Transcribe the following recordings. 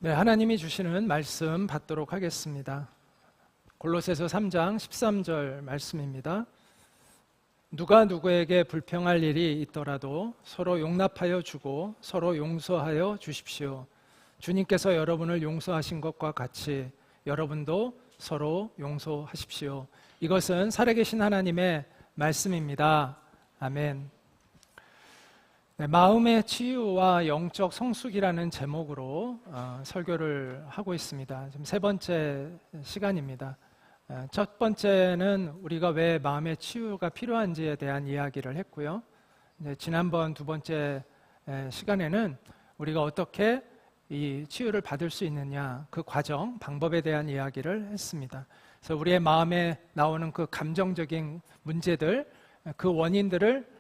네, 하나님이 주시는 말씀 받도록 하겠습니다. 골로새서 3장 13절 말씀입니다. 누가 누구에게 불평할 일이 있더라도 서로 용납하여 주고 서로 용서하여 주십시오. 주님께서 여러분을 용서하신 것과 같이 여러분도 서로 용서하십시오. 이것은 살아계신 하나님의 말씀입니다. 아멘. 네, 마음의 치유와 영적 성숙이라는 제목으로 설교를 하고 있습니다. 지금 세 번째 시간입니다. 첫 번째는 우리가 왜 마음의 치유가 필요한지에 대한 이야기를 했고요. 지난번 두 번째 시간에는 우리가 어떻게 이 치유를 받을 수 있느냐, 그 과정, 방법에 대한 이야기를 했습니다. 그래서 우리의 마음에 나오는 그 감정적인 문제들, 그 원인들을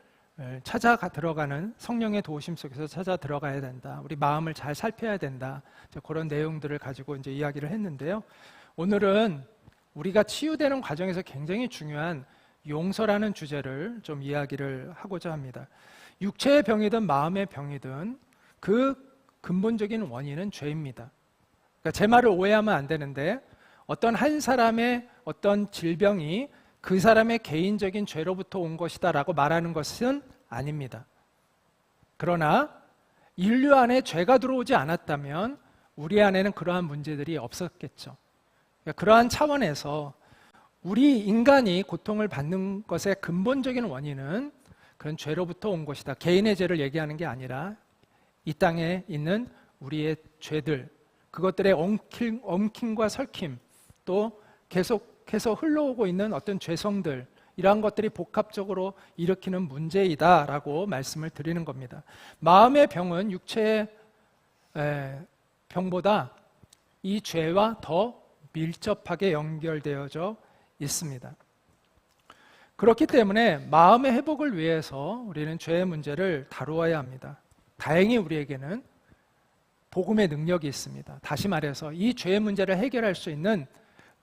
찾아 들어가는 성령의 도우심 속에서 찾아 들어가야 된다. 우리 마음을 잘 살펴야 된다. 그런 내용들을 가지고 이제 이야기를 했는데요. 오늘은 우리가 치유되는 과정에서 굉장히 중요한 용서라는 주제를 좀 이야기를 하고자 합니다. 육체의 병이든 마음의 병이든 그 근본적인 원인은 죄입니다. 그러니까 제 말을 오해하면 안 되는데 어떤 한 사람의 어떤 질병이 그 사람의 개인적인 죄로부터 온 것이다라고 말하는 것은 아닙니다. 그러나 인류 안에 죄가 들어오지 않았다면 우리 안에는 그러한 문제들이 없었겠죠. 그러니까 그러한 차원에서 우리 인간이 고통을 받는 것의 근본적인 원인은 그런 죄로부터 온 것이다. 개인의 죄를 얘기하는 게 아니라 이 땅에 있는 우리의 죄들, 그것들의 엉킴과 설킴, 또 계속해서 흘러오고 있는 어떤 죄성들, 이러한 것들이 복합적으로 일으키는 문제이다라고 말씀을 드리는 겁니다. 마음의 병은 육체의 병보다 이 죄와 더 밀접하게 연결되어져 있습니다. 그렇기 때문에 마음의 회복을 위해서 우리는 죄의 문제를 다루어야 합니다. 다행히 우리에게는 복음의 능력이 있습니다. 다시 말해서 이 죄의 문제를 해결할 수 있는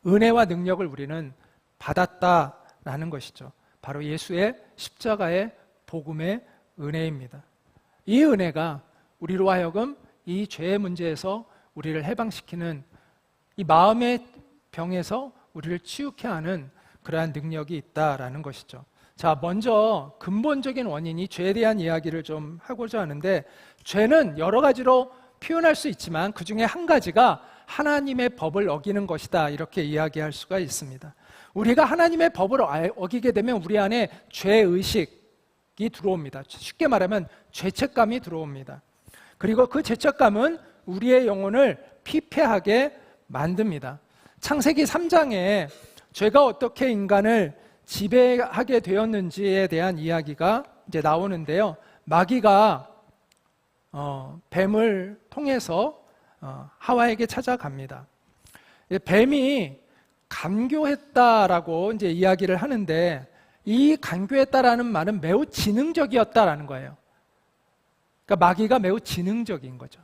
은혜와 능력을 우리는 받았다라는 것이죠. 바로 예수의 십자가의 복음의 은혜입니다. 이 은혜가 우리로 하여금 이 죄의 문제에서 우리를 해방시키는, 이 마음의 병에서 우리를 치유케 하는 그러한 능력이 있다라는 것이죠. 자, 먼저 근본적인 원인이 죄에 대한 이야기를 좀 하고자 하는데, 죄는 여러 가지로 표현할 수 있지만 그 중에 한 가지가 하나님의 법을 어기는 것이다, 이렇게 이야기할 수가 있습니다. 우리가 하나님의 법을 어기게 되면 우리 안에 죄의식이 들어옵니다. 쉽게 말하면 죄책감이 들어옵니다. 그리고 그 죄책감은 우리의 영혼을 피폐하게 만듭니다. 창세기 3장에 죄가 어떻게 인간을 지배하게 되었는지에 대한 이야기가 이제 나오는데요. 마귀가 뱀을 통해서 하와에게 찾아갑니다. 뱀이 간교했다라고 이제 이야기를 하는데, 이 간교했다라는 말은 매우 지능적이었다라는 거예요. 그러니까 마귀가 매우 지능적인 거죠.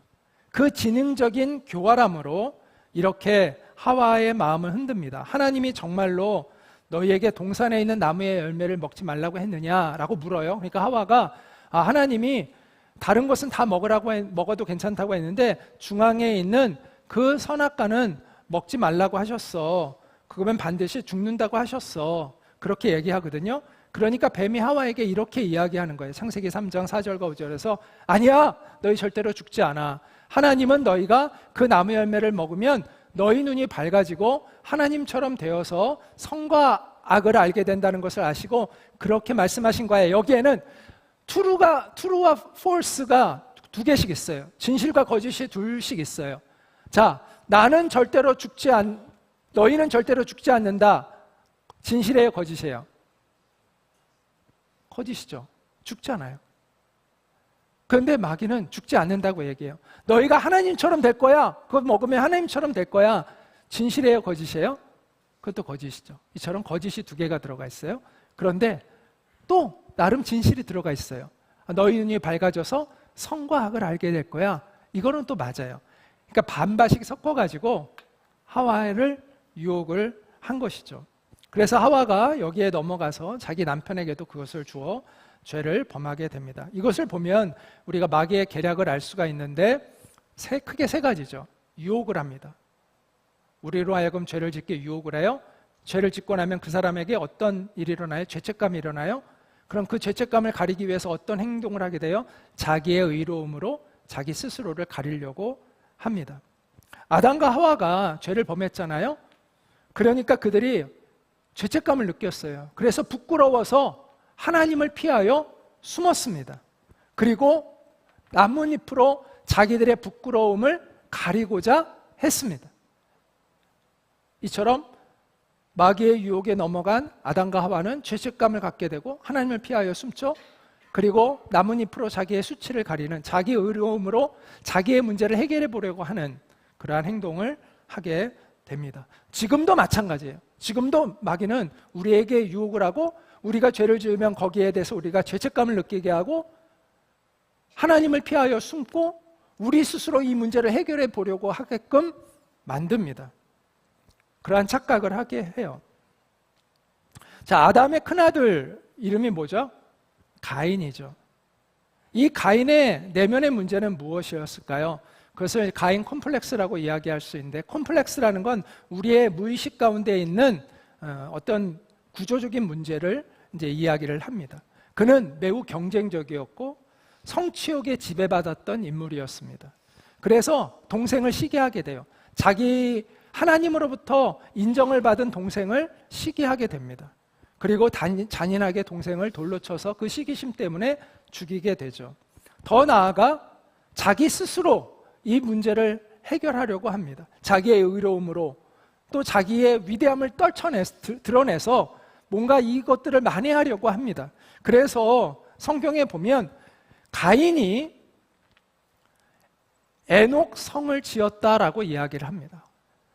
그 지능적인 교활함으로 이렇게 하와의 마음을 흔듭니다. 하나님이 정말로 너희에게 동산에 있는 나무의 열매를 먹지 말라고 했느냐라고 물어요. 그러니까 하와가 하나님이 다른 것은 다 먹어도 괜찮다고 했는데 중앙에 있는 그 선악과는 먹지 말라고 하셨어. 그거면 반드시 죽는다고 하셨어. 그렇게 얘기하거든요. 그러니까 뱀이 하와에게 이렇게 이야기하는 거예요. 창세기 3장 4절과 5절에서 아니야, 너희 절대로 죽지 않아. 하나님은 너희가 그 나무 열매를 먹으면 너희 눈이 밝아지고 하나님처럼 되어서 선과 악을 알게 된다는 것을 아시고 그렇게 말씀하신 거예요. 여기에는 true와 false가 두 개씩 있어요. 진실과 거짓이 둘씩 있어요. 자, 너희는 절대로 죽지 않는다. 진실이에요, 거짓이에요? 거짓이죠. 죽지 않아요. 그런데 마귀는 죽지 않는다고 얘기해요. 너희가 하나님처럼 될 거야. 그거 먹으면 하나님처럼 될 거야. 진실이에요, 거짓이에요? 그것도 거짓이죠. 이처럼 거짓이 두 개가 들어가 있어요. 그런데 또 나름 진실이 들어가 있어요. 너희 눈이 밝아져서 선과 악을 알게 될 거야. 이거는 또 맞아요. 그러니까 반반씩 섞어가지고 하와를 유혹을 한 것이죠. 그래서 하와가 여기에 넘어가서 자기 남편에게도 그것을 주어 죄를 범하게 됩니다. 이것을 보면 우리가 마귀의 계략을 알 수가 있는데 크게 세 가지죠. 유혹을 합니다. 우리로 하여금 죄를 짓게 유혹을 해요. 죄를 짓고 나면 그 사람에게 어떤 일이 일어나요? 죄책감이 일어나요. 그럼 그 죄책감을 가리기 위해서 어떤 행동을 하게 돼요? 자기의 의로움으로 자기 스스로를 가리려고 합니다. 아담과 하와가 죄를 범했잖아요. 그러니까 그들이 죄책감을 느꼈어요. 그래서 부끄러워서 하나님을 피하여 숨었습니다. 그리고 나뭇잎으로 자기들의 부끄러움을 가리고자 했습니다. 이처럼 마귀의 유혹에 넘어간 아담과 하와는 죄책감을 갖게 되고 하나님을 피하여 숨죠. 그리고 나뭇잎으로 자기의 수치를 가리는, 자기 의로움으로 자기의 문제를 해결해 보려고 하는 그러한 행동을 하게 됩니다. 지금도 마찬가지예요. 지금도 마귀는 우리에게 유혹을 하고 우리가 죄를 지으면 거기에 대해서 우리가 죄책감을 느끼게 하고 하나님을 피하여 숨고 우리 스스로 이 문제를 해결해 보려고 하게끔 만듭니다. 그러한 착각을 하게 해요. 자, 아담의 큰아들 이름이 뭐죠? 가인이죠. 이 가인의 내면의 문제는 무엇이었을까요? 그것을 가인 콤플렉스라고 이야기할 수 있는데, 콤플렉스라는 건 우리의 무의식 가운데 있는 어떤 구조적인 문제를 이제 이야기를 합니다. 그는 매우 경쟁적이었고 성취욕에 지배받았던 인물이었습니다. 그래서 동생을 시기하게 돼요. 자기 하나님으로부터 인정을 받은 동생을 시기하게 됩니다. 그리고 잔인하게 동생을 돌로 쳐서 그 시기심 때문에 죽이게 되죠. 더 나아가 자기 스스로 이 문제를 해결하려고 합니다. 자기의 의로움으로 또 자기의 위대함을 드러내서 뭔가 이것들을 만회하려고 합니다. 그래서 성경에 보면 가인이 에녹 성을 지었다라고 이야기를 합니다.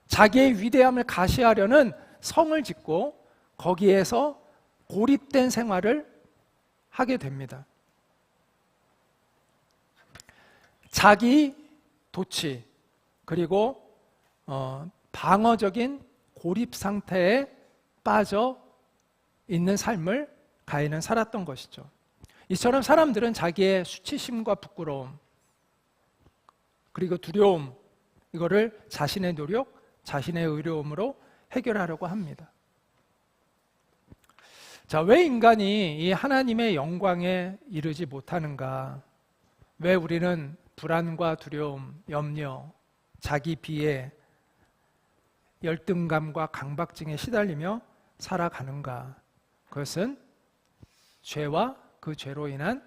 자기의 위대함을 가시하려는 성을 짓고 거기에서 고립된 생활을 하게 됩니다. 자기 도취 그리고 방어적인 고립 상태에 빠져 있는 삶을 가인은 살았던 것이죠. 이처럼 사람들은 자기의 수치심과 부끄러움 그리고 두려움, 이거를 자신의 노력, 자신의 의로움으로 해결하려고 합니다. 자, 왜 인간이 이 하나님의 영광에 이르지 못하는가? 왜 우리는 불안과 두려움, 염려, 자기 비애, 열등감과 강박증에 시달리며 살아가는가? 그것은 죄와 그 죄로 인한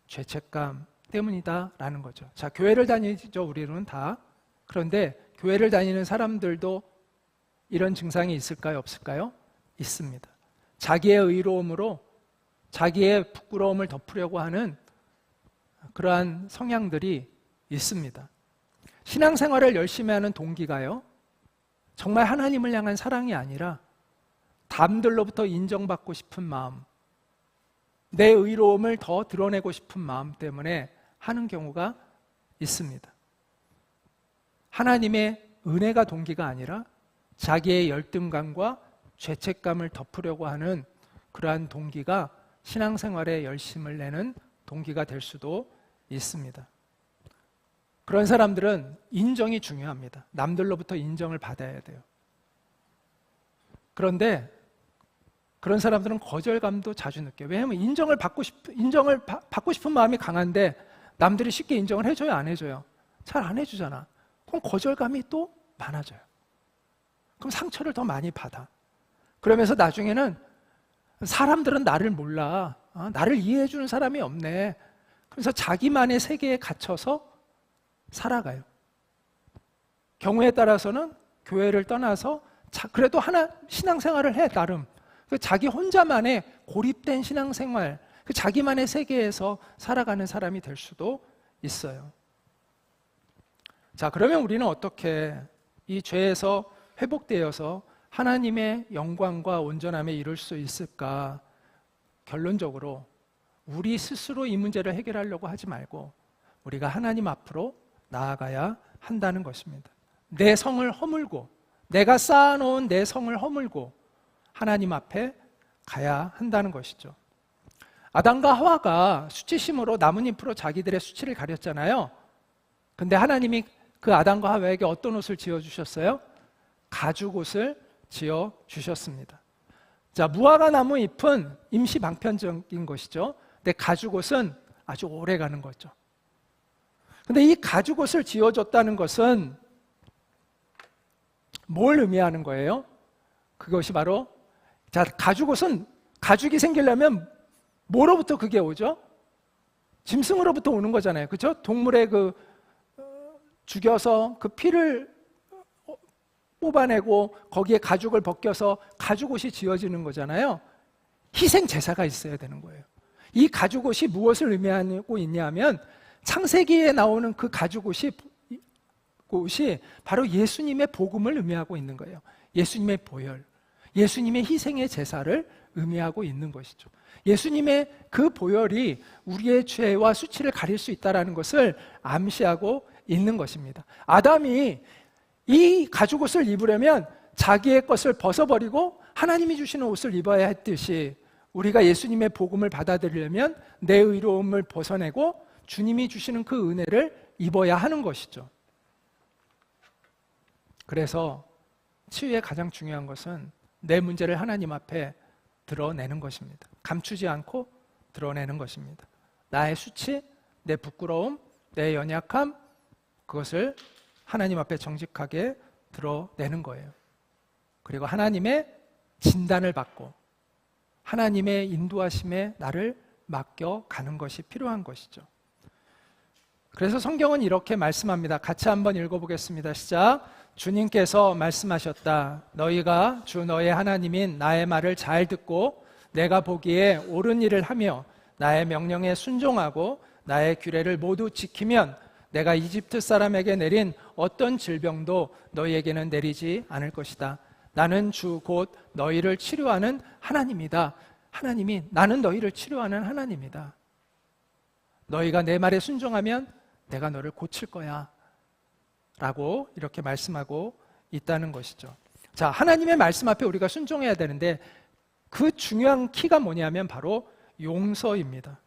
죄책감 때문이다라는 거죠. 자, 교회를 다니죠, 우리는 다. 그런데 교회를 다니는 사람들도 이런 증상이 있을까요, 없을까요? 있습니다. 자기의 의로움으로 자기의 부끄러움을 덮으려고 하는 그러한 성향들이 있습니다. 신앙생활을 열심히 하는 동기가요, 정말 하나님을 향한 사랑이 아니라 남들로부터 인정받고 싶은 마음, 내 의로움을 더 드러내고 싶은 마음 때문에 하는 경우가 있습니다. 하나님의 은혜가 동기가 아니라 자기의 열등감과 죄책감을 덮으려고 하는 그러한 동기가 신앙생활에 열심을 내는 동기가 될 수도 있습니다. 그런 사람들은 인정이 중요합니다. 남들로부터 인정을 받아야 돼요. 그런데 그런 사람들은 거절감도 자주 느껴요. 왜냐하면 인정을 받고 싶은 마음이 강한데 남들이 쉽게 인정을 해줘요, 안 해줘요? 잘 안 해주잖아. 그럼 거절감이 또 많아져요. 그럼 상처를 더 많이 받아. 그러면서 나중에는 사람들은 나를 몰라. 나를 이해해주는 사람이 없네. 그래서 자기만의 세계에 갇혀서 살아가요. 경우에 따라서는 교회를 떠나서 그래도 신앙생활을 해, 나름. 자기 혼자만의 고립된 신앙생활, 자기만의 세계에서 살아가는 사람이 될 수도 있어요. 자, 그러면 우리는 어떻게 이 죄에서 회복되어서 하나님의 영광과 온전함에 이룰 수 있을까? 결론적으로 우리 스스로 이 문제를 해결하려고 하지 말고 우리가 하나님 앞으로 나아가야 한다는 것입니다. 내 성을 허물고, 내가 쌓아놓은 내 성을 허물고 하나님 앞에 가야 한다는 것이죠. 아담과 하와가 수치심으로 나뭇잎으로 자기들의 수치를 가렸잖아요. 근데 하나님이 그 아담과 하와에게 어떤 옷을 지어주셨어요? 가죽 옷을 지어주셨습니다. 자, 무화과 나무 잎은 임시 방편적인 것이죠. 근데 가죽 옷은 아주 오래 가는 거죠. 근데 이 가죽 옷을 지어줬다는 것은 뭘 의미하는 거예요? 그것이 바로, 자, 가죽 옷은 가죽이 생기려면 뭐로부터 그게 오죠? 짐승으로부터 오는 거잖아요. 그렇죠? 동물의 죽여서 그 피를 뽑아내고 거기에 가죽을 벗겨서 가죽 옷이 지어지는 거잖아요. 희생 제사가 있어야 되는 거예요. 이 가죽 옷이 무엇을 의미하고 있냐면 창세기에 나오는 그 가죽 옷이 바로 예수님의 복음을 의미하고 있는 거예요. 예수님의 보혈, 예수님의 희생의 제사를 의미하고 있는 것이죠. 예수님의 그 보혈이 우리의 죄와 수치를 가릴 수 있다는 것을 암시하고 있는 것입니다. 아담이 이 가죽 옷을 입으려면 자기의 것을 벗어버리고 하나님이 주시는 옷을 입어야 했듯이 우리가 예수님의 복음을 받아들이려면 내 의로움을 벗어내고 주님이 주시는 그 은혜를 입어야 하는 것이죠. 그래서 치유의 가장 중요한 것은 내 문제를 하나님 앞에 드러내는 것입니다. 감추지 않고 드러내는 것입니다. 나의 수치, 내 부끄러움, 내 연약함, 그것을 하나님 앞에 정직하게 드러내는 거예요. 그리고 하나님의 진단을 받고 하나님의 인도하심에 나를 맡겨가는 것이 필요한 것이죠. 그래서 성경은 이렇게 말씀합니다. 같이 한번 읽어보겠습니다. 시작. 주님께서 말씀하셨다. 너희가 주 너의 하나님인 나의 말을 잘 듣고 내가 보기에 옳은 일을 하며 나의 명령에 순종하고 나의 규례를 모두 지키면 내가 이집트 사람에게 내린 어떤 질병도 너희에게는 내리지 않을 것이다. 나는 주 곧 너희를 치료하는 하나님이다. 하나님이 나는 너희를 치료하는 하나님이다. 너희가 내 말에 순종하면 내가 너를 고칠 거야 라고 이렇게 말씀하고 있다는 것이죠. 자, 하나님의 말씀 앞에 우리가 순종해야 되는데 그 중요한 키가 뭐냐면 바로 용서입니다.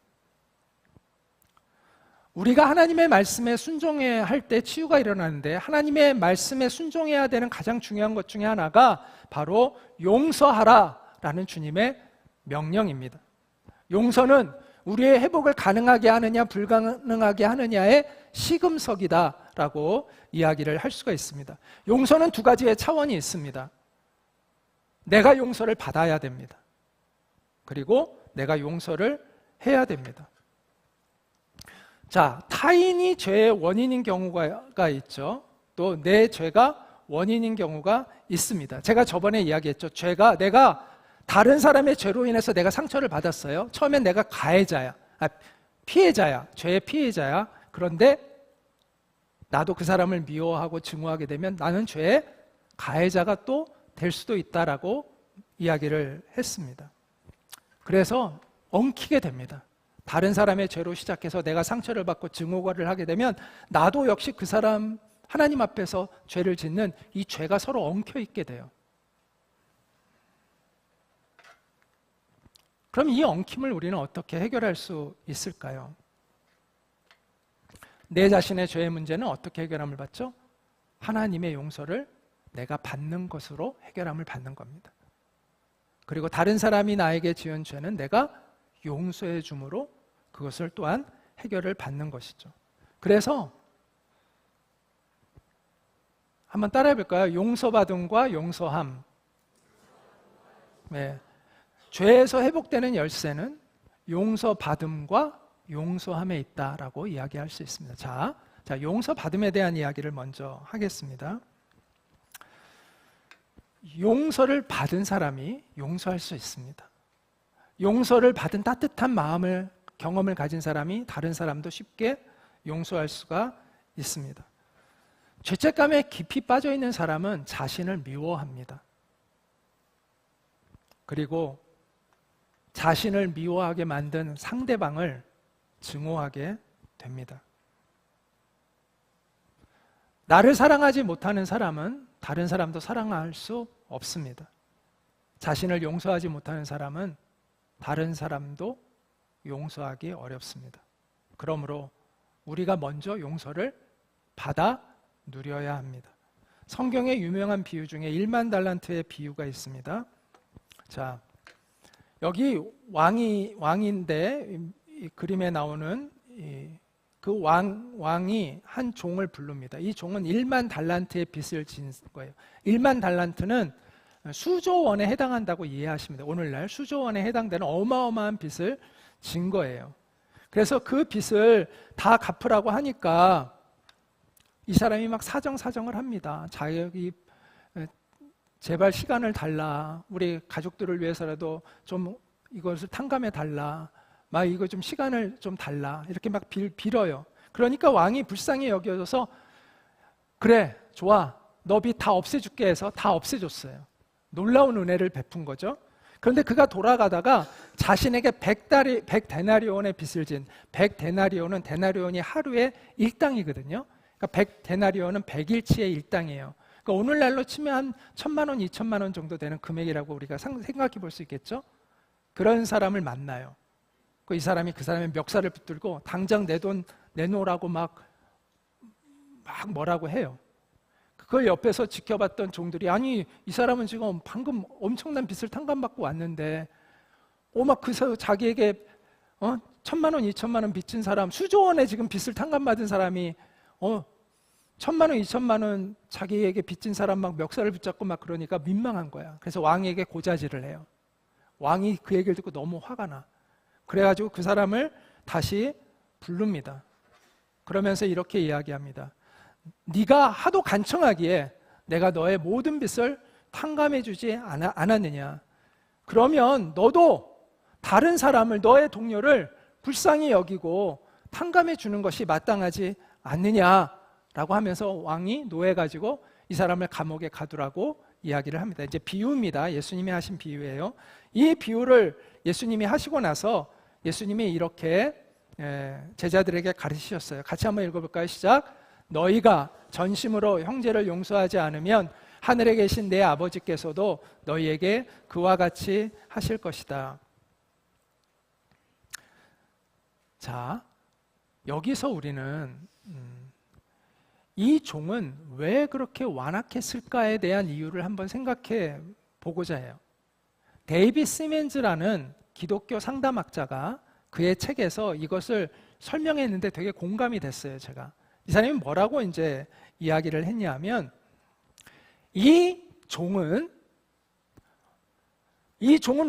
우리가 하나님의 말씀에 순종해야 할 때 치유가 일어나는데 하나님의 말씀에 순종해야 되는 가장 중요한 것 중에 하나가 바로 용서하라라는 주님의 명령입니다. 용서는 우리의 회복을 가능하게 하느냐 불가능하게 하느냐의 시금석이다라고 이야기를 할 수가 있습니다. 용서는 두 가지의 차원이 있습니다. 내가 용서를 받아야 됩니다. 그리고 내가 용서를 해야 됩니다. 자, 타인이 죄의 원인인 경우가 있죠. 또 내 죄가 원인인 경우가 있습니다. 제가 저번에 이야기했죠. 내가 다른 사람의 죄로 인해서 내가 상처를 받았어요. 처음엔 내가 피해자야. 죄의 피해자야. 그런데 나도 그 사람을 미워하고 증오하게 되면 나는 죄의 가해자가 또 될 수도 있다라고 이야기를 했습니다. 그래서 엉키게 됩니다. 다른 사람의 죄로 시작해서 내가 상처를 받고 증오를 하게 되면 나도 역시 그 사람 하나님 앞에서 죄를 짓는 이 죄가 서로 엉켜 있게 돼요. 그럼 이 엉킴을 우리는 어떻게 해결할 수 있을까요? 내 자신의 죄의 문제는 어떻게 해결함을 받죠? 하나님의 용서를 내가 받는 것으로 해결함을 받는 겁니다. 그리고 다른 사람이 나에게 지은 죄는 내가 용서해 줌으로 그것을 또한 해결을 받는 것이죠. 그래서 한번 따라해 볼까요? 용서받음과 용서함. 네. 죄에서 회복되는 열쇠는 용서받음과 용서함에 있다라고 이야기할 수 있습니다. 자, 용서받음에 대한 이야기를 먼저 하겠습니다. 용서를 받은 사람이 용서할 수 있습니다. 용서를 받은 따뜻한 경험을 가진 사람이 다른 사람도 쉽게 용서할 수가 있습니다. 죄책감에 깊이 빠져 있는 사람은 자신을 미워합니다. 그리고 자신을 미워하게 만든 상대방을 증오하게 됩니다. 나를 사랑하지 못하는 사람은 다른 사람도 사랑할 수 없습니다. 자신을 용서하지 못하는 사람은 다른 사람도 용서하기 어렵습니다. 그러므로 우리가 먼저 용서를 받아 누려야 합니다. 성경의 유명한 비유 중에 1만 달란트의 비유가 있습니다. 자, 여기 왕인데 이 그림에 나오는 그 왕이 한 종을 부릅니다. 이 종은 1만 달란트의 빚을 진 거예요. 1만 달란트는 수조 원에 해당한다고 이해하시면 돼요. 오늘날 수조 원에 해당되는 어마어마한 빚을 진 거예요. 그래서 그 빚을 다 갚으라고 하니까 이 사람이 막 사정을 합니다. 자기 제발 시간을 달라. 우리 가족들을 위해서라도 좀 이것을 탕감해 달라. 막 이거 좀 시간을 좀 달라. 이렇게 막 빌어요. 그러니까 왕이 불쌍히 여겨져서 그래, 좋아. 너 빚 다 없애줄게 해서 다 없애줬어요. 놀라운 은혜를 베푼 거죠. 그런데 그가 돌아가다가 자신에게 100데나리온의 빚을 진 100데나리온은 데나리온이 하루에 일당이거든요. 그러니까 100데나리온은 100일치의 일당이에요. 그러니까 오늘날로 치면 한 1,000만 원, 2,000만 원 정도 되는 금액이라고 우리가 생각해 볼 수 있겠죠. 그런 사람을 만나요. 이 사람이 그 사람의 멱살을 붙들고 당장 내 돈 내놓으라고 막 뭐라고 해요. 그걸 옆에서 지켜봤던 종들이 아니 이 사람은 지금 방금 엄청난 빚을 탕감받고 왔는데 막 자기에게 1,000만 원, 2,000만 원 빚진 사람, 수조 원에 지금 빚을 탕감받은 사람이 1,000만 원, 2,000만 원 자기에게 빚진 사람 막 멱살을 붙잡고 막 그러니까 민망한 거야. 그래서 왕에게 고자질을 해요. 왕이 그 얘기를 듣고 너무 화가 나. 그래가지고 그 사람을 다시 부릅니다. 그러면서 이렇게 이야기합니다. 네가 하도 간청하기에 내가 너의 모든 빚을 탕감해 주지 않았느냐. 그러면 너도 다른 사람을, 너의 동료를 불쌍히 여기고 탕감해 주는 것이 마땅하지 않느냐라고 하면서 왕이 노해가지고 이 사람을 감옥에 가두라고 이야기를 합니다. 이제 비유입니다. 예수님이 하신 비유예요. 이 비유를 예수님이 하시고 나서 예수님이 이렇게 제자들에게 가르치셨어요. 같이 한번 읽어볼까요? 시작. 너희가 전심으로 형제를 용서하지 않으면 하늘에 계신 내 아버지께서도 너희에게 그와 같이 하실 것이다. 자, 여기서 우리는 이 종은 왜 그렇게 완악했을까에 대한 이유를 한번 생각해 보고자 해요. 데이빗 시멘즈라는 기독교 상담학자가 그의 책에서 이것을 설명했는데 되게 공감이 됐어요, 제가. 이 사람이 뭐라고 이제 이야기를 했냐면 이 종은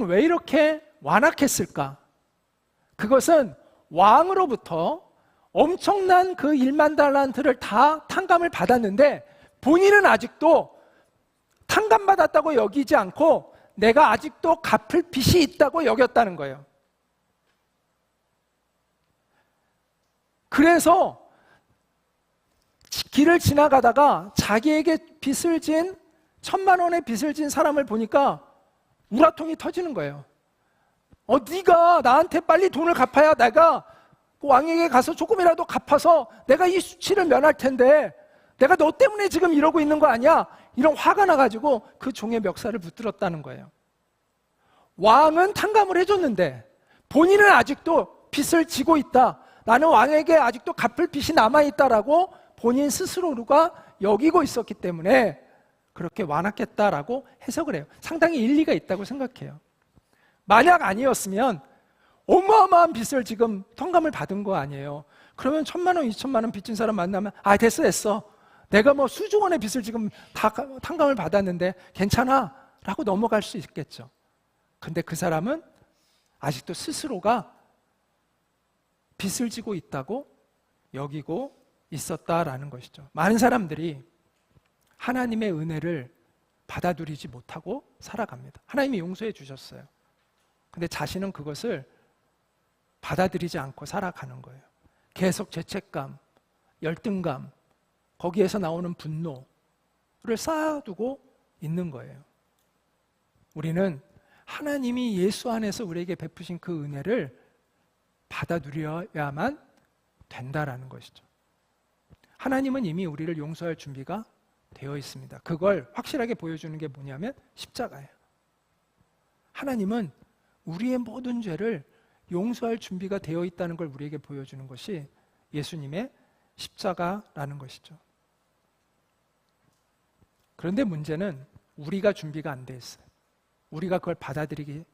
왜 이렇게 완악했을까? 그것은 왕으로부터 엄청난 그 1만 달란트를 다 탕감을 받았는데 본인은 아직도 탕감받았다고 여기지 않고 내가 아직도 갚을 빚이 있다고 여겼다는 거예요. 그래서 길을 지나가다가 자기에게 빚을 진 1,000만 원의 빚을 진 사람을 보니까 우라통이 터지는 거예요. 네가 나한테 빨리 돈을 갚아야 내가 그 왕에게 가서 조금이라도 갚아서 내가 이 수치를 면할 텐데 내가 너 때문에 지금 이러고 있는 거 아니야? 이런 화가 나가지고 그 종의 멱살을 붙들었다는 거예요. 왕은 탕감을 해줬는데 본인은 아직도 빚을 지고 있다. 나는 왕에게 아직도 갚을 빚이 남아있다라고 본인 스스로가 여기고 있었기 때문에 그렇게 완악했다라고 해석을 해요. 상당히 일리가 있다고 생각해요. 만약 아니었으면 어마어마한 빚을 지금 탕감을 받은 거 아니에요. 그러면 1,000만 원, 2,000만 원 빚진 사람 만나면 됐어. 내가 뭐 수조 원의 빚을 지금 다 탕감을 받았는데 괜찮아 라고 넘어갈 수 있겠죠. 근데 그 사람은 아직도 스스로가 빚을 지고 있다고 여기고 있었다라는 것이죠. 많은 사람들이 하나님의 은혜를 받아들이지 못하고 살아갑니다. 하나님이 용서해 주셨어요. 근데 자신은 그것을 받아들이지 않고 살아가는 거예요. 계속 죄책감, 열등감, 거기에서 나오는 분노를 쌓아두고 있는 거예요. 우리는 하나님이 예수 안에서 우리에게 베푸신 그 은혜를 받아들여야만 된다라는 것이죠. 하나님은 이미 우리를 용서할 준비가 되어 있습니다. 그걸 확실하게 보여주는 게 뭐냐면 십자가예요. 하나님은 우리의 모든 죄를 용서할 준비가 되어 있다는 걸 우리에게 보여주는 것이 예수님의 십자가라는 것이죠. 그런데 문제는 우리가 준비가 안 돼 있어요. 우리가 그걸 받아들이지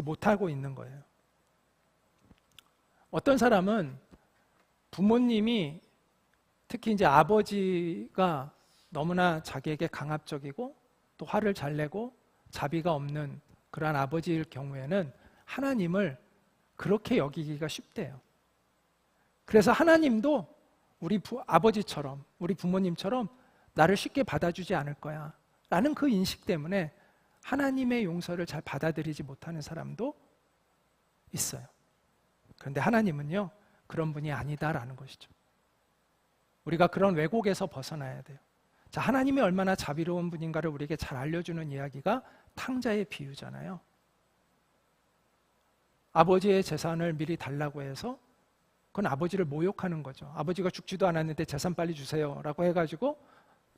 못하고 있는 거예요. 어떤 사람은 부모님이, 특히 이제 아버지가 너무나 자기에게 강압적이고 또 화를 잘 내고 자비가 없는 그러한 아버지일 경우에는 하나님을 그렇게 여기기가 쉽대요. 그래서 하나님도 우리 아버지처럼, 우리 부모님처럼 나를 쉽게 받아주지 않을 거야 라는 그 인식 때문에 하나님의 용서를 잘 받아들이지 못하는 사람도 있어요. 그런데 하나님은요, 그런 분이 아니다라는 것이죠. 우리가 그런 왜곡에서 벗어나야 돼요. 자, 하나님이 얼마나 자비로운 분인가를 우리에게 잘 알려주는 이야기가 탕자의 비유잖아요. 아버지의 재산을 미리 달라고 해서 그건 아버지를 모욕하는 거죠. 아버지가 죽지도 않았는데 재산 빨리 주세요 라고 해가지고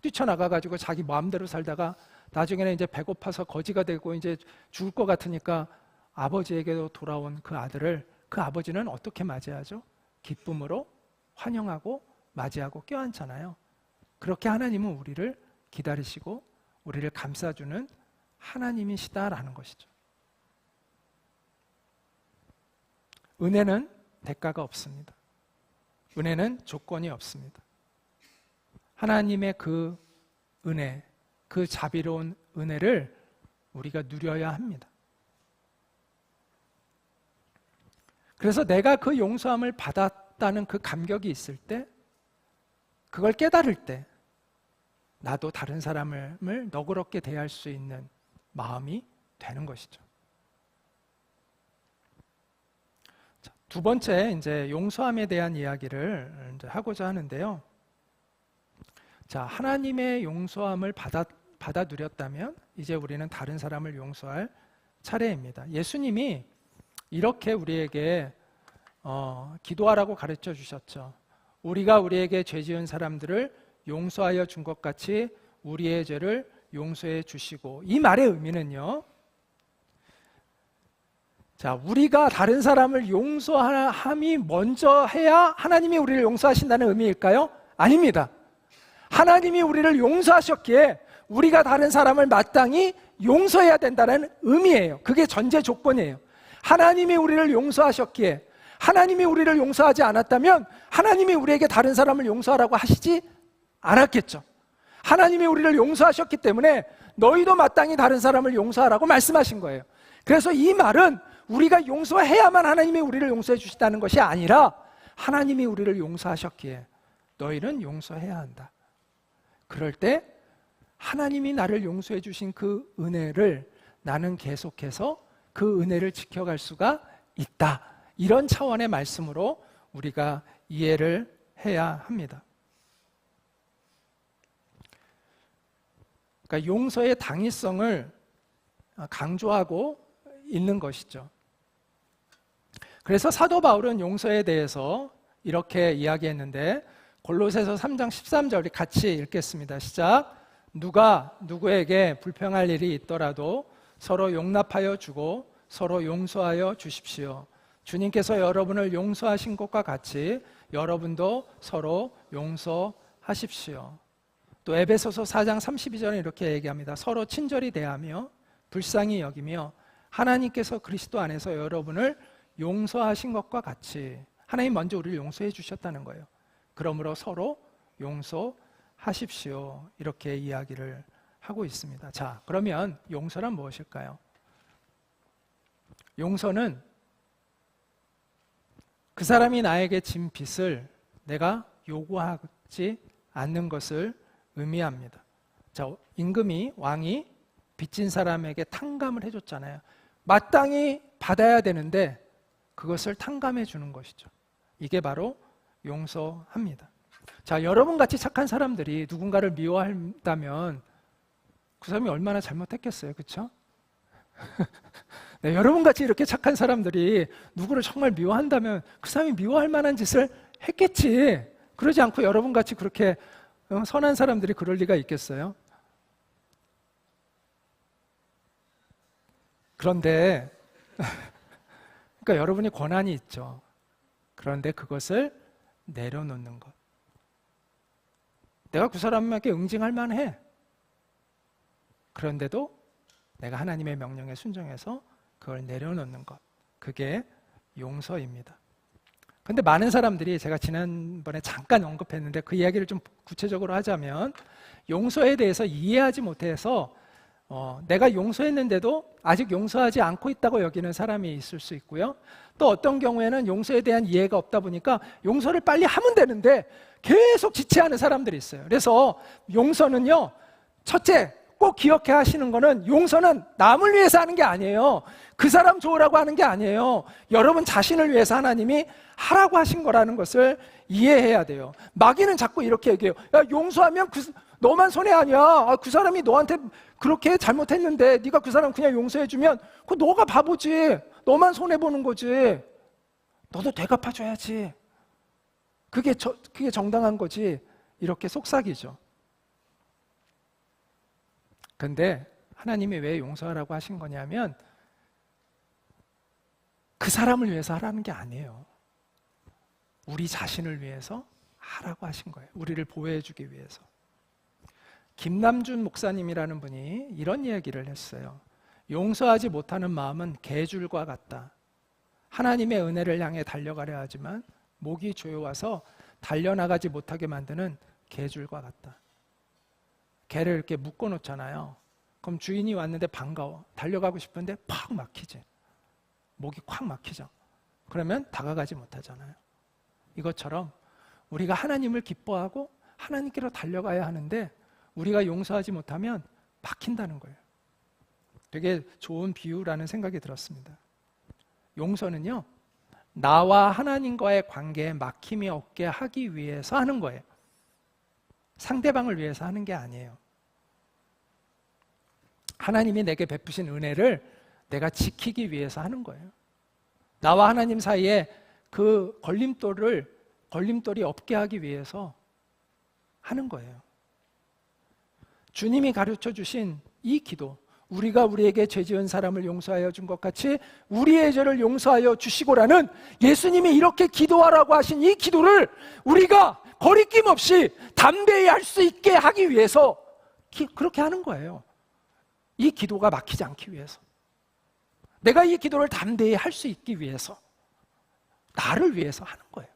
뛰쳐나가가지고 자기 마음대로 살다가 나중에는 이제 배고파서 거지가 되고 이제 죽을 것 같으니까 아버지에게도 돌아온 그 아들을 그 아버지는 어떻게 맞이하죠? 기쁨으로 환영하고 맞이하고 껴안잖아요. 그렇게 하나님은 우리를 기다리시고 우리를 감싸주는 하나님이시다라는 것이죠. 은혜는 대가가 없습니다. 은혜는 조건이 없습니다. 하나님의 그 은혜, 그 자비로운 은혜를 우리가 누려야 합니다. 그래서 내가 그 용서함을 받았다는 그 감격이 있을 때, 그걸 깨달을 때 나도 다른 사람을 너그럽게 대할 수 있는 마음이 되는 것이죠. 자, 두 번째 이제 용서함에 대한 이야기를 이제 하고자 하는데요. 자, 하나님의 용서함을 받아 누렸다면 이제 우리는 다른 사람을 용서할 차례입니다. 예수님이 이렇게 우리에게 기도하라고 가르쳐 주셨죠. 우리가 우리에게 죄 지은 사람들을 용서하여 준 것 같이 우리의 죄를 용서해 주시고, 이 말의 의미는요, 자, 우리가 다른 사람을 용서함이 먼저 해야 하나님이 우리를 용서하신다는 의미일까요? 아닙니다. 하나님이 우리를 용서하셨기에 우리가 다른 사람을 마땅히 용서해야 된다는 의미예요. 그게 전제 조건이에요. 하나님이 우리를 용서하셨기에, 하나님이 우리를 용서하지 않았다면 하나님이 우리에게 다른 사람을 용서하라고 하시지 않았겠죠. 하나님이 우리를 용서하셨기 때문에 너희도 마땅히 다른 사람을 용서하라고 말씀하신 거예요. 그래서 이 말은 우리가 용서해야만 하나님이 우리를 용서해 주시다는 것이 아니라 하나님이 우리를 용서하셨기에 너희는 용서해야 한다. 그럴 때 하나님이 나를 용서해 주신 그 은혜를 나는 계속해서 그 은혜를 지켜갈 수가 있다. 이런 차원의 말씀으로 우리가 이해를 해야 합니다. 그러니까 용서의 당위성을 강조하고 있는 것이죠. 그래서 사도 바울은 용서에 대해서 이렇게 이야기했는데, 골로새서 3장 13절 같이 읽겠습니다. 시작. 누가 누구에게 불평할 일이 있더라도 서로 용납하여 주고 서로 용서하여 주십시오. 주님께서 여러분을 용서하신 것과 같이 여러분도 서로 용서하십시오. 또 에베소서 4장 32절에 이렇게 얘기합니다. 서로 친절히 대하며 불쌍히 여기며 하나님께서 그리스도 안에서 여러분을 용서하신 것과 같이, 하나님 먼저 우리를 용서해 주셨다는 거예요. 그러므로 서로 용서하십시오. 이렇게 이야기를 하고 있습니다. 자, 그러면 용서란 무엇일까요? 용서는 그 사람이 나에게 진 빚을 내가 요구하지 않는 것을 의미합니다. 자, 임금이, 왕이 빚진 사람에게 탕감을 해줬잖아요. 마땅히 받아야 되는데 그것을 탕감해 주는 것이죠. 이게 바로 용서합니다. 자, 여러분같이 착한 사람들이 누군가를 미워한다면 그 사람이 얼마나 잘못했겠어요, 그렇죠? 네, 여러분같이 이렇게 착한 사람들이 누구를 정말 미워한다면 그 사람이 미워할 만한 짓을 했겠지. 그러지 않고 여러분같이 그렇게 선한 사람들이 그럴 리가 있겠어요? 그런데 그러니까 여러분이 권한이 있죠. 그런데 그것을 내려놓는 것. 내가 그 사람에게 응징할 만해. 그런데도 내가 하나님의 명령에 순종해서 그걸 내려놓는 것, 그게 용서입니다. 근데 많은 사람들이, 제가 지난번에 잠깐 언급했는데 그 이야기를 좀 구체적으로 하자면, 용서에 대해서 이해하지 못해서 내가 용서했는데도 아직 용서하지 않고 있다고 여기는 사람이 있을 수 있고요. 또 어떤 경우에는 용서에 대한 이해가 없다 보니까 용서를 빨리 하면 되는데 계속 지체하는 사람들이 있어요. 그래서 용서는요, 첫째 꼭 기억해 하시는 거는, 용서는 남을 위해서 하는 게 아니에요. 그 사람 좋으라고 하는 게 아니에요. 여러분 자신을 위해서 하나님이 하라고 하신 거라는 것을 이해해야 돼요. 마귀는 자꾸 이렇게 얘기해요. 야, 용서하면 너만 손해 아니야. 그 사람이 너한테 그렇게 잘못했는데 네가 그 사람 그냥 용서해주면 그거 너가 바보지. 너만 손해보는 거지. 너도 되갚아줘야지. 그게 정당한 거지. 이렇게 속삭이죠. 근데 하나님이 왜 용서하라고 하신 거냐면, 그 사람을 위해서 하라는 게 아니에요. 우리 자신을 위해서 하라고 하신 거예요. 우리를 보호해주기 위해서. 김남준 목사님이라는 분이 이런 이야기를 했어요. 용서하지 못하는 마음은 개줄과 같다. 하나님의 은혜를 향해 달려가려 하지만 목이 조여와서 달려나가지 못하게 만드는 개줄과 같다. 개를 이렇게 묶어놓잖아요. 그럼 주인이 왔는데 반가워. 달려가고 싶은데 팍 막히지. 목이 콱 막히죠. 그러면 다가가지 못하잖아요. 이것처럼 우리가 하나님을 기뻐하고 하나님께로 달려가야 하는데 우리가 용서하지 못하면 막힌다는 거예요. 되게 좋은 비유라는 생각이 들었습니다. 용서는요, 나와 하나님과의 관계에 막힘이 없게 하기 위해서 하는 거예요. 상대방을 위해서 하는 게 아니에요. 하나님이 내게 베푸신 은혜를 내가 지키기 위해서 하는 거예요. 나와 하나님 사이에 그 걸림돌이 없게 하기 위해서 하는 거예요. 주님이 가르쳐 주신 이 기도, 우리가 우리에게 죄 지은 사람을 용서하여 준 것 같이 우리의 죄를 용서하여 주시고라는 예수님이 이렇게 기도하라고 하신 이 기도를 우리가 거리낌 없이 담대히 할 수 있게 하기 위해서 그렇게 하는 거예요. 이 기도가 막히지 않기 위해서, 내가 이 기도를 담대히 할 수 있기 위해서, 나를 위해서 하는 거예요.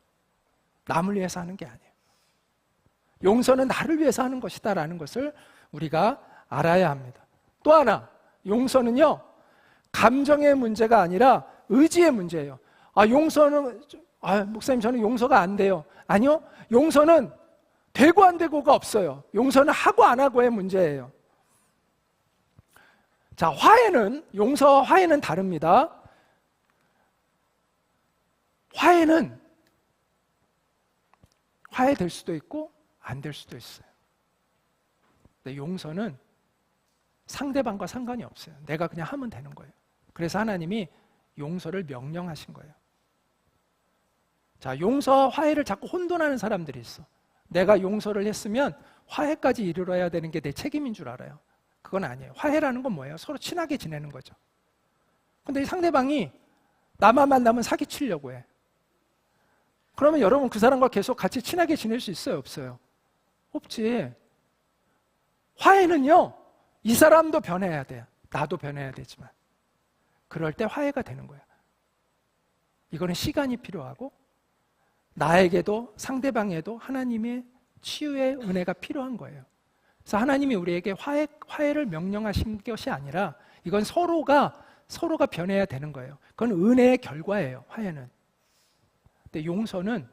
남을 위해서 하는 게 아니에요. 용서는 나를 위해서 하는 것이다 라는 것을 우리가 알아야 합니다. 또 하나, 용서는요, 감정의 문제가 아니라 의지의 문제예요. 용서는, 목사님 저는 용서가 안 돼요. 아니요, 용서는 되고 안 되고가 없어요. 용서는 하고 안 하고의 문제예요. 자, 용서와 화해는 다릅니다. 화해는 화해될 수도 있고 안 될 수도 있어요. 근데 용서는 상대방과 상관이 없어요. 내가 그냥 하면 되는 거예요. 그래서 하나님이 용서를 명령하신 거예요. 자, 용서와 화해를 자꾸 혼돈하는 사람들이 있어. 내가 용서를 했으면 화해까지 이르러야 되는 게 내 책임인 줄 알아요. 그건 아니에요. 화해라는 건 뭐예요? 서로 친하게 지내는 거죠. 근데 이 상대방이 나만 만나면 사기치려고 해. 그러면 여러분 그 사람과 계속 같이 친하게 지낼 수 있어요? 없어요? 없지. 화해는요, 이 사람도 변해야 돼요. 나도 변해야 되지만. 그럴 때 화해가 되는 거예요. 이거는 시간이 필요하고 나에게도 상대방에도 하나님의 치유의 은혜가 필요한 거예요. 그래서 하나님이 우리에게 화해를 명령하신 것이 아니라 이건 서로가 변해야 되는 거예요. 그건 은혜의 결과예요, 화해는. 근데 용서는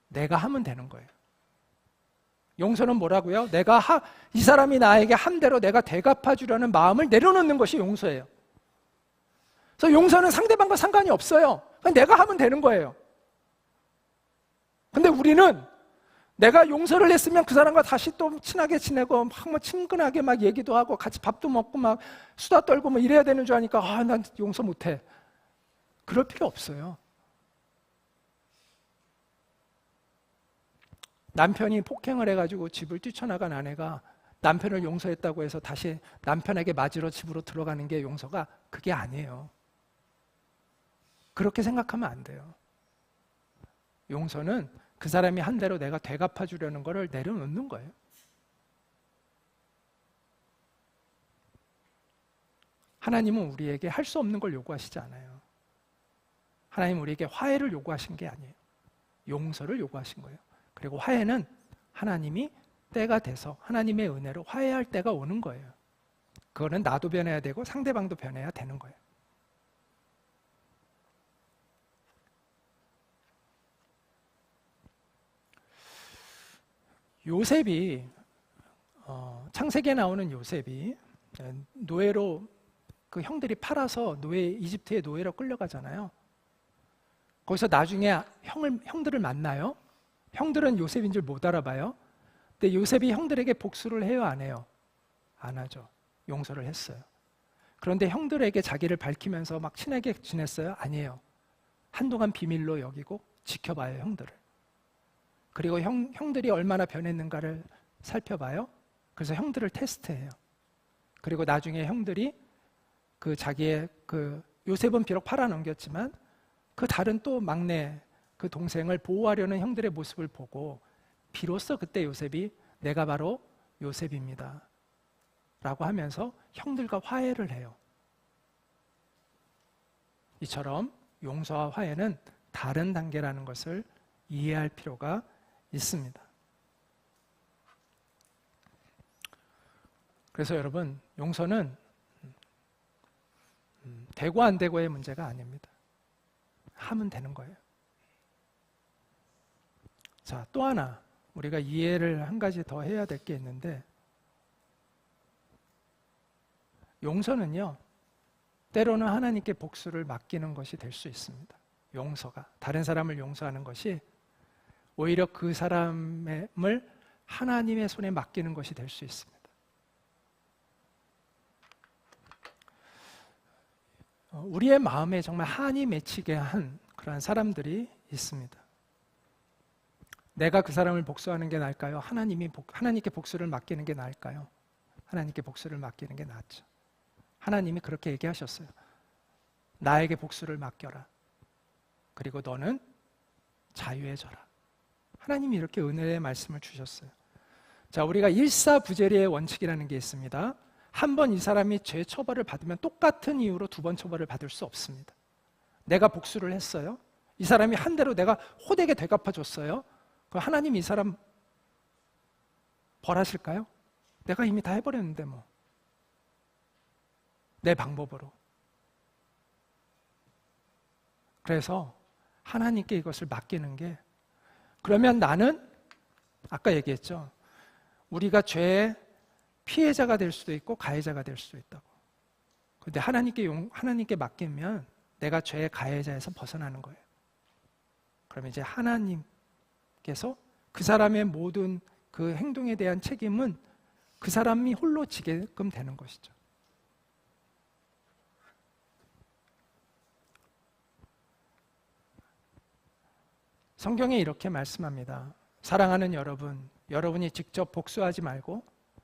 내가 하면 되는 거예요. 용서는 뭐라고요? 이 사람이 나에게 한 대로 내가 되갚아 주려는 마음을 내려놓는 것이 용서예요. 그래서 용서는 상대방과 상관이 없어요. 그냥 내가 하면 되는 거예요. 근데 우리는 내가 용서를 했으면 그 사람과 다시 또 친하게 지내고 막 친근하게 막 얘기도 하고 같이 밥도 먹고 막 수다 떨고 뭐 이래야 되는 줄 아니까 난 용서 못해. 그럴 필요 없어요. 남편이 폭행을 해가지고 집을 뛰쳐나간 아내가 남편을 용서했다고 해서 다시 남편에게 맞으러 집으로 들어가는 게 용서가 그게 아니에요. 그렇게 생각하면 안 돼요. 용서는 그 사람이 한 대로 내가 되갚아 주려는 거를 내려놓는 거예요. 하나님은 우리에게 할 수 없는 걸 요구하시지 않아요. 하나님은 우리에게 화해를 요구하신 게 아니에요. 용서를 요구하신 거예요. 그리고 화해는 하나님이 때가 돼서 하나님의 은혜로 화해할 때가 오는 거예요. 그거는 나도 변해야 되고 상대방도 변해야 되는 거예요. 요셉이 창세기에 나오는 요셉이 노예로 그 형들이 팔아서 이집트의 노예로 끌려가잖아요. 거기서 나중에 형들을 만나요. 형들은 요셉인 줄 못 알아봐요. 근데 요셉이 형들에게 복수를 해요, 안 해요? 안 하죠. 용서를 했어요. 그런데 형들에게 자기를 밝히면서 막 친하게 지냈어요? 아니에요. 한동안 비밀로 여기고 지켜봐요, 형들을. 그리고 형들이 얼마나 변했는가를 살펴봐요. 그래서 형들을 테스트해요. 그리고 나중에 형들이 그 자기의 그 요셉은 비록 팔아넘겼지만 그 다른 또 막내 그 동생을 보호하려는 형들의 모습을 보고 비로소 그때 요셉이 내가 바로 요셉입니다 라고 하면서 형들과 화해를 해요. 이처럼 용서와 화해는 다른 단계라는 것을 이해할 필요가 있습니다. 그래서 여러분, 용서는 되고 안 되고의 문제가 아닙니다. 하면 되는 거예요. 자, 또 하나 우리가 이해를 한 가지 더 해야 될 게 있는데, 용서는요, 때로는 하나님께 복수를 맡기는 것이 될 수 있습니다. 용서가, 다른 사람을 용서하는 것이 오히려 그 사람을 하나님의 손에 맡기는 것이 될 수 있습니다. 우리의 마음에 정말 한이 맺히게 한 그러한 사람들이 있습니다. 내가 그 사람을 복수하는 게 나을까요? 하나님께 복수를 맡기는 게 나을까요? 하나님께 복수를 맡기는 게 낫죠. 하나님이 그렇게 얘기하셨어요. 나에게 복수를 맡겨라. 그리고 너는 자유해져라. 하나님이 이렇게 은혜의 말씀을 주셨어요. 자, 우리가 일사부재리의 원칙이라는 게 있습니다. 한 번 이 사람이 죄 처벌을 받으면 똑같은 이유로 두 번 처벌을 받을 수 없습니다. 내가 복수를 했어요. 이 사람이 한 대로 내가 호되게 되갚아줬어요. 그럼 하나님 이 사람 벌하실까요? 내가 이미 다 해버렸는데 뭐. 내 방법으로. 그래서 하나님께 이것을 맡기는 게, 그러면 나는 아까 얘기했죠. 우리가 죄의 피해자가 될 수도 있고 가해자가 될 수도 있다고. 그런데 하나님께 맡기면 내가 죄의 가해자에서 벗어나는 거예요. 그러면 이제 하나님께서 그 사람의 모든 그 행동에 대한 책임은 그 사람이 홀로 지게끔 되는 것이죠. 성경에 이렇게 말씀합니다. 사랑하는 여러분, 여러분이 직접 복수하지 말고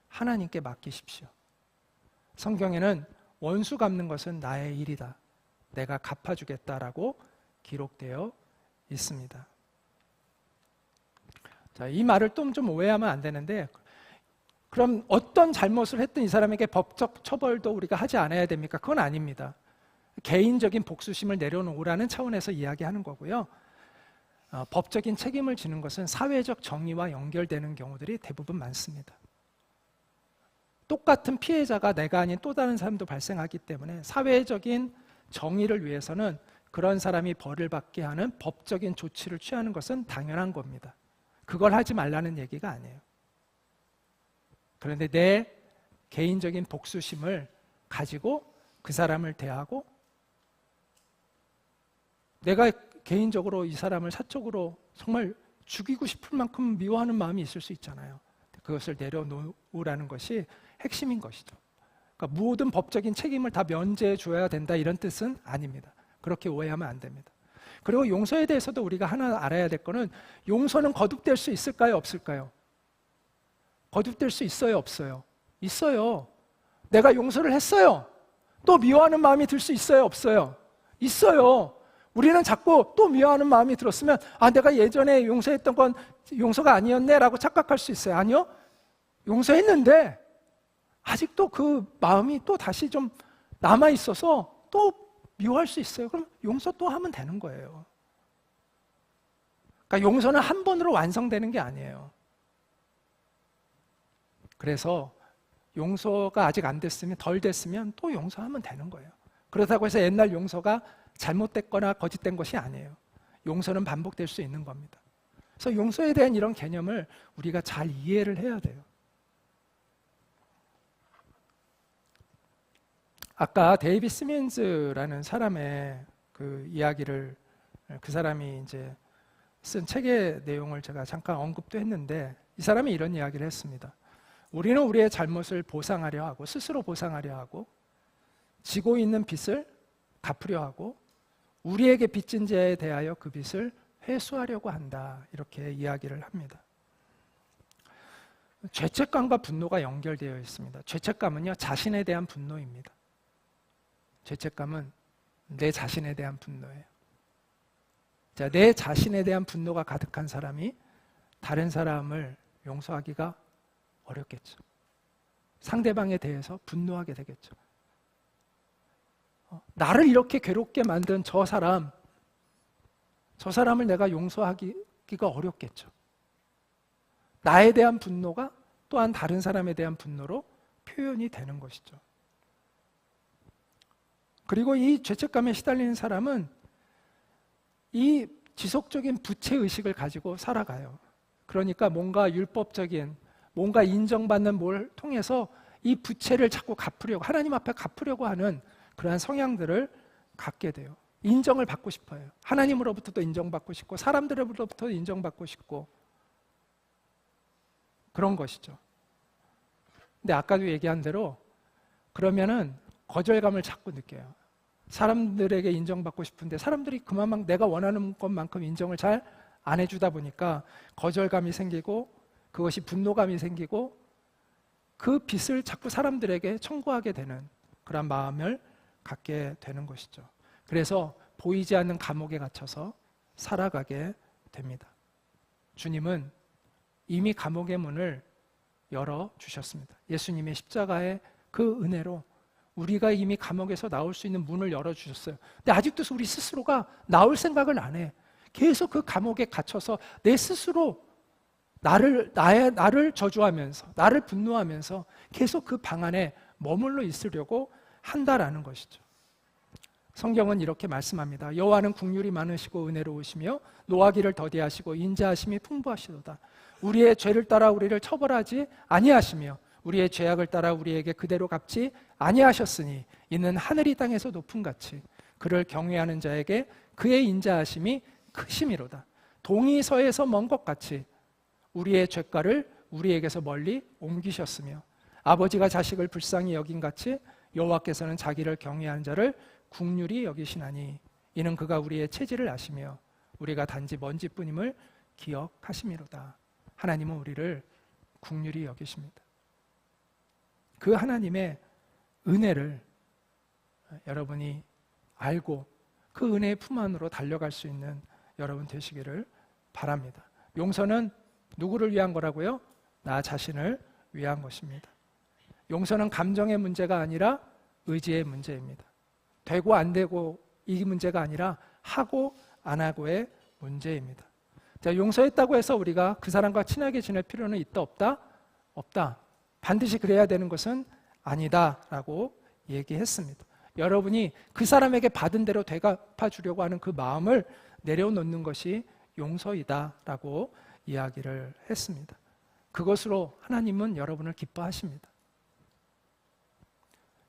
하나님께 맡기십시오. 성경에는 원수 갚는 것은 나의 일이다. 내가 갚아주겠다라고 기록되어 있습니다. 자, 이 말을 좀 오해하면 안 되는데, 그럼 어떤 잘못을 했든 이 사람에게 법적 처벌도 우리가 하지 않아야 됩니까? 그건 아닙니다. 개인적인 복수심을 내려놓으라는 차원에서 이야기하는 거고요. 법적인 책임을 지는 것은 사회적 정의와 연결되는 경우들이 대부분 많습니다. 똑같은 피해자가 내가 아닌 또 다른 사람도 발생하기 때문에 사회적인 정의를 위해서는 그런 사람이 벌을 받게 하는 법적인 조치를 취하는 것은 당연한 겁니다. 그걸 하지 말라는 얘기가 아니에요. 그런데 내 개인적인 복수심을 가지고 그 사람을 대하고, 내가 개인적으로 이 사람을 사적으로 정말 죽이고 싶을 만큼 미워하는 마음이 있을 수 있잖아요. 그것을 내려놓으라는 것이 핵심인 것이죠. 그러니까 모든 법적인 책임을 다 면제해 줘야 된다, 이런 뜻은 아닙니다. 그렇게 오해하면 안 됩니다. 그리고 용서에 대해서도 우리가 하나 알아야 될 거는, 용서는 거듭될 수 있을까요, 없을까요? 거듭될 수 있어요, 없어요? 있어요. 내가 용서를 했어요. 또 미워하는 마음이 들 수 있어요, 없어요? 있어요. 우리는 자꾸 또 미워하는 마음이 들었으면 내가 예전에 용서했던 건 용서가 아니었네 라고 착각할 수 있어요. 아니요. 용서했는데 아직도 그 마음이 또 다시 좀 남아있어서 또 미워할 수 있어요. 그럼 용서 또 하면 되는 거예요. 그러니까 용서는 한 번으로 완성되는 게 아니에요. 그래서 용서가 아직 안 됐으면, 덜 됐으면 또 용서하면 되는 거예요. 그렇다고 해서 옛날 용서가 잘못됐거나 거짓된 것이 아니에요. 용서는 반복될 수 있는 겁니다. 그래서 용서에 대한 이런 개념을 우리가 잘 이해를 해야 돼요. 아까 데이비 스민즈라는 사람의 그 이야기를, 그 사람이 이제 쓴 책의 내용을 제가 잠깐 언급도 했는데, 이 사람이 이런 이야기를 했습니다. 우리는 우리의 잘못을 보상하려 하고, 스스로 보상하려 하고, 지고 있는 빚을 갚으려 하고, 우리에게 빚진 자에 대하여 그 빚을 회수하려고 한다. 이렇게 이야기를 합니다. 죄책감과 분노가 연결되어 있습니다. 죄책감은요, 자신에 대한 분노입니다. 죄책감은 내 자신에 대한 분노예요. 자, 내 자신에 대한 분노가 가득한 사람이 다른 사람을 용서하기가 어렵겠죠. 상대방에 대해서 분노하게 되겠죠. 나를 이렇게 괴롭게 만든 저 사람을 내가 용서하기가 어렵겠죠. 나에 대한 분노가 또한 다른 사람에 대한 분노로 표현이 되는 것이죠. 그리고 이 죄책감에 시달리는 사람은 이 지속적인 부채의식을 가지고 살아가요. 그러니까 뭔가 율법적인, 뭔가 인정받는 뭘 통해서 이 부채를 자꾸 갚으려고, 하나님 앞에 갚으려고 하는 그러한 성향들을 갖게 돼요. 인정을 받고 싶어요. 하나님으로부터도 인정받고 싶고, 사람들로부터도 인정받고 싶고, 그런 것이죠. 근데 아까도 얘기한 대로 그러면은 거절감을 자꾸 느껴요. 사람들에게 인정받고 싶은데 사람들이 그만큼 내가 원하는 것만큼 인정을 잘 안 해주다 보니까 거절감이 생기고, 그것이 분노감이 생기고, 그 빚을 자꾸 사람들에게 청구하게 되는 그런 마음을 갖게 되는 것이죠. 그래서 보이지 않는 감옥에 갇혀서 살아가게 됩니다. 주님은 이미 감옥의 문을 열어주셨습니다. 예수님의 십자가의 그 은혜로 우리가 이미 감옥에서 나올 수 있는 문을 열어주셨어요. 근데 아직도 우리 스스로가 나올 생각을 안 해. 계속 그 감옥에 갇혀서 내 스스로 나를 저주하면서, 나를 분노하면서 계속 그 방 안에 머물러 있으려고 한다라는 것이죠. 성경은 이렇게 말씀합니다. 여호와는 긍휼이 많으시고 은혜로우시며 노하기를 더디하시고 인자하심이 풍부하시도다. 우리의 죄를 따라 우리를 처벌하지 아니하시며 우리의 죄악을 따라 우리에게 그대로 갚지 아니하셨으니 이는 하늘이 땅에서 높음 같이 그를 경외하는 자에게 그의 인자하심이 크심이로다. 동이 서에서 먼 것 같이 우리의 죄가를 우리에게서 멀리 옮기셨으며 아버지가 자식을 불쌍히 여긴 같이 여호와께서는 자기를 경외하는 자를 긍휼히 여기시나니 이는 그가 우리의 체질을 아시며 우리가 단지 먼지뿐임을 기억하심이로다. 하나님은 우리를 긍휼히 여기십니다. 그 하나님의 은혜를 여러분이 알고 그 은혜의 품 안으로 달려갈 수 있는 여러분 되시기를 바랍니다. 용서는 누구를 위한 거라고요? 나 자신을 위한 것입니다. 용서는 감정의 문제가 아니라 의지의 문제입니다. 되고 안 되고 이 문제가 아니라 하고 안 하고의 문제입니다. 자, 용서했다고 해서 우리가 그 사람과 친하게 지낼 필요는 있다 없다? 없다. 반드시 그래야 되는 것은 아니다라고 얘기했습니다. 여러분이 그 사람에게 받은 대로 되갚아 주려고 하는 그 마음을 내려놓는 것이 용서이다라고 이야기를 했습니다. 그것으로 하나님은 여러분을 기뻐하십니다.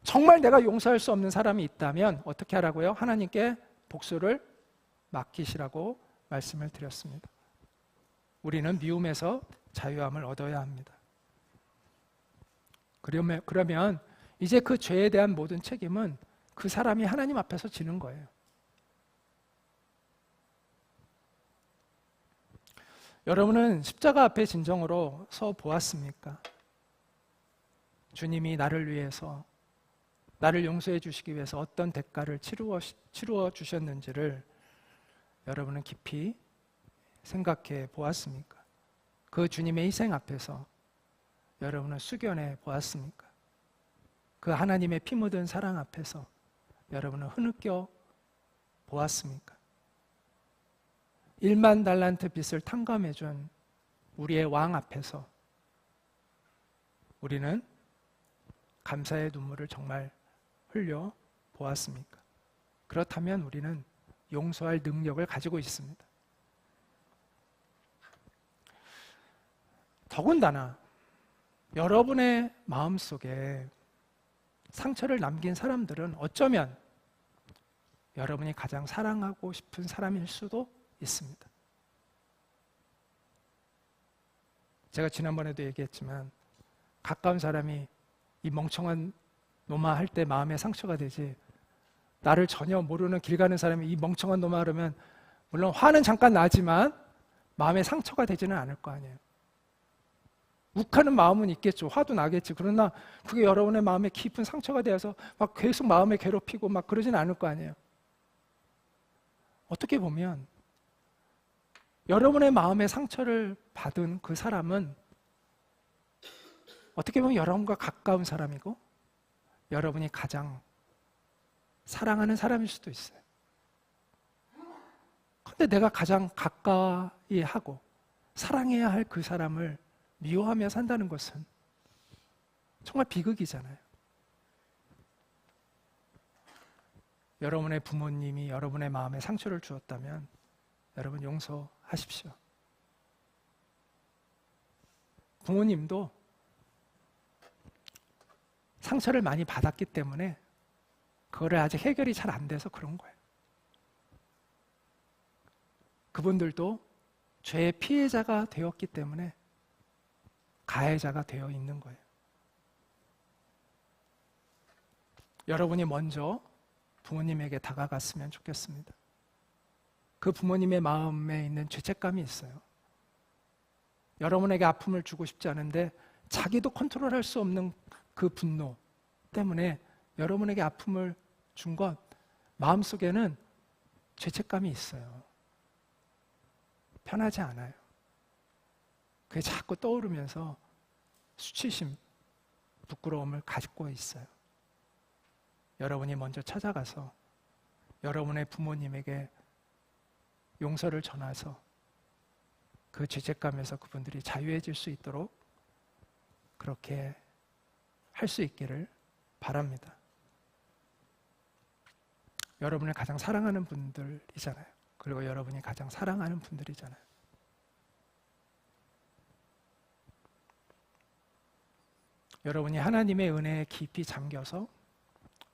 정말 내가 용서할 수 없는 사람이 있다면 어떻게 하라고요? 하나님께 복수를 맡기시라고 말씀을 드렸습니다. 우리는 미움에서 자유함을 얻어야 합니다. 그러면 이제 그 죄에 대한 모든 책임은 그 사람이 하나님 앞에서 지는 거예요. 여러분은 십자가 앞에 진정으로 서 보았습니까? 주님이 나를 위해서, 나를 용서해 주시기 위해서 어떤 대가를 치루어 주셨는지를 여러분은 깊이 생각해 보았습니까? 그 주님의 희생 앞에서 여러분은 숙연해 보았습니까? 그 하나님의 피 묻은 사랑 앞에서 여러분은 흐느껴 보았습니까? 1만 달란트 빚을 탕감해준 우리의 왕 앞에서 우리는 감사의 눈물을 정말 흘려 보았습니까? 그렇다면 우리는 용서할 능력을 가지고 있습니다. 더군다나 여러분의 마음속에 상처를 남긴 사람들은 어쩌면 여러분이 가장 사랑하고 싶은 사람일 수도 있습니다. 제가 지난번에도 얘기했지만 가까운 사람이 이 멍청한 놈아 할 때 마음에 상처가 되지, 나를 전혀 모르는 길 가는 사람이 이 멍청한 놈아 그러면 물론 화는 잠깐 나지만 마음에 상처가 되지는 않을 거 아니에요. 욱하는 마음은 있겠죠. 화도 나겠지. 그러나 그게 여러분의 마음에 깊은 상처가 되어서 막 계속 마음에 괴롭히고 막 그러진 않을 거 아니에요. 어떻게 보면 여러분의 마음에 상처를 받은 그 사람은 어떻게 보면 여러분과 가까운 사람이고 여러분이 가장 사랑하는 사람일 수도 있어요. 그런데 내가 가장 가까이 하고 사랑해야 할 그 사람을 미워하며 산다는 것은 정말 비극이잖아요. 여러분의 부모님이 여러분의 마음에 상처를 주었다면 여러분 용서하십시오. 부모님도 상처를 많이 받았기 때문에 그거를 아직 해결이 잘 안 돼서 그런 거예요. 그분들도 죄의 피해자가 되었기 때문에 가해자가 되어 있는 거예요. 여러분이 먼저 부모님에게 다가갔으면 좋겠습니다. 그 부모님의 마음에 있는 죄책감이 있어요. 여러분에게 아픔을 주고 싶지 않은데 자기도 컨트롤할 수 없는 그 분노 때문에 여러분에게 아픔을 준 것, 마음속에는 죄책감이 있어요. 편하지 않아요. 그게 자꾸 떠오르면서 수치심, 부끄러움을 가지고 있어요. 여러분이 먼저 찾아가서 여러분의 부모님에게 용서를 전해서 그 죄책감에서 그분들이 자유해질 수 있도록 그렇게 할 수 있기를 바랍니다. 여러분을 가장 사랑하는 분들이잖아요. 그리고 여러분이 가장 사랑하는 분들이잖아요. 여러분이 하나님의 은혜에 깊이 잠겨서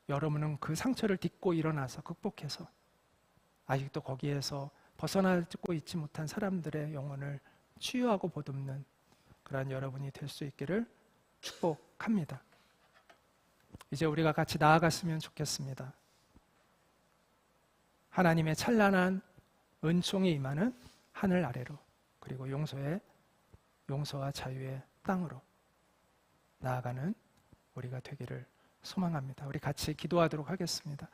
여러분은 그 상처를 딛고 일어나서 극복해서 아직도 거기에서 벗어나고 있지 못한 사람들의 영혼을 치유하고 보듬는 그러한 여러분이 될 수 있기를 축복합니다. 이제 우리가 같이 나아갔으면 좋겠습니다. 하나님의 찬란한 은총이 임하는 하늘 아래로, 그리고 용서와 자유의 땅으로 나아가는 우리가 되기를 소망합니다. 우리 같이 기도하도록 하겠습니다.